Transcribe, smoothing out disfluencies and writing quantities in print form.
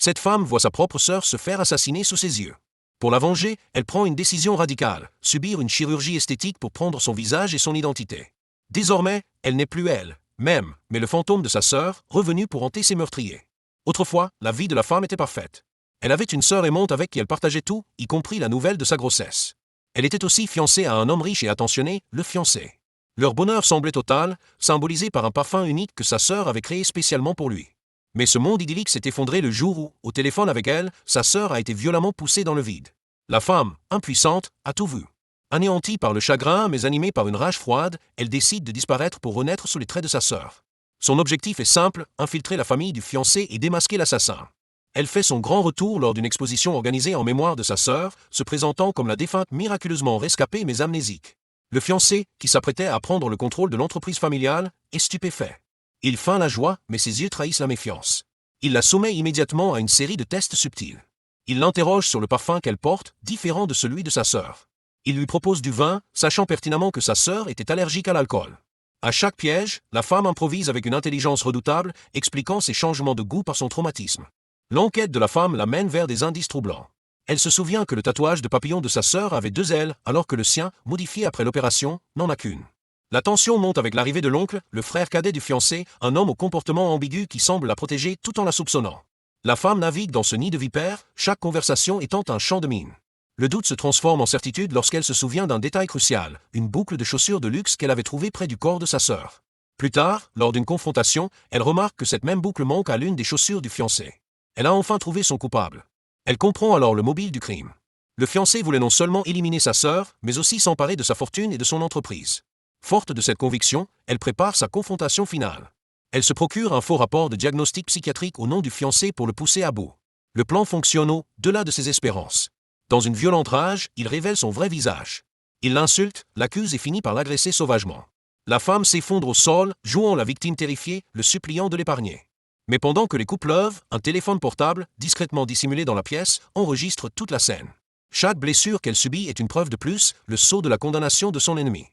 Cette femme voit sa propre sœur se faire assassiner sous ses yeux. Pour la venger, elle prend une décision radicale, subir une chirurgie esthétique pour prendre son visage et son identité. Désormais, elle n'est plus elle-même, mais le fantôme de sa sœur, revenu pour hanter ses meurtriers. Autrefois, la vie de la femme était parfaite. Elle avait une sœur aimante avec qui elle partageait tout, y compris la nouvelle de sa grossesse. Elle était aussi fiancée à un homme riche et attentionné, le fiancé. Leur bonheur semblait total, symbolisé par un parfum unique que sa sœur avait créé spécialement pour lui. Mais ce monde idyllique s'est effondré le jour où, au téléphone avec elle, sa sœur a été violemment poussée dans le vide. La femme, impuissante, a tout vu. Anéantie par le chagrin mais animée par une rage froide, elle décide de disparaître pour renaître sous les traits de sa sœur. Son objectif est simple, infiltrer la famille du fiancé et démasquer l'assassin. Elle fait son grand retour lors d'une exposition organisée en mémoire de sa sœur, se présentant comme la défunte miraculeusement rescapée mais amnésique. Le fiancé, qui s'apprêtait à prendre le contrôle de l'entreprise familiale, est stupéfait. Il feint la joie, mais ses yeux trahissent la méfiance. Il la soumet immédiatement à une série de tests subtils. Il l'interroge sur le parfum qu'elle porte, différent de celui de sa sœur. Il lui propose du vin, sachant pertinemment que sa sœur était allergique à l'alcool. À chaque piège, la femme improvise avec une intelligence redoutable, expliquant ses changements de goût par son traumatisme. L'enquête de la femme la mène vers des indices troublants. Elle se souvient que le tatouage de papillon de sa sœur avait 2 ailes, alors que le sien, modifié après l'opération, n'en a qu'une. La tension monte avec l'arrivée de l'oncle, le frère cadet du fiancé, un homme au comportement ambigu qui semble la protéger tout en la soupçonnant. La femme navigue dans ce nid de vipères, chaque conversation étant un champ de mine. Le doute se transforme en certitude lorsqu'elle se souvient d'un détail crucial, une boucle de chaussures de luxe qu'elle avait trouvée près du corps de sa sœur. Plus tard, lors d'une confrontation, elle remarque que cette même boucle manque à l'une des chaussures du fiancé. Elle a enfin trouvé son coupable. Elle comprend alors le mobile du crime. Le fiancé voulait non seulement éliminer sa sœur, mais aussi s'emparer de sa fortune et de son entreprise. Forte de cette conviction, elle prépare sa confrontation finale. Elle se procure un faux rapport de diagnostic psychiatrique au nom du fiancé pour le pousser à bout. Le plan fonctionne au-delà de ses espérances. Dans une violente rage, il révèle son vrai visage. Il l'insulte, l'accuse et finit par l'agresser sauvagement. La femme s'effondre au sol, jouant la victime terrifiée, le suppliant de l'épargner. Mais pendant que les coups pleuvent, un téléphone portable, discrètement dissimulé dans la pièce, enregistre toute la scène. Chaque blessure qu'elle subit est une preuve de plus, le sceau de la condamnation de son ennemi.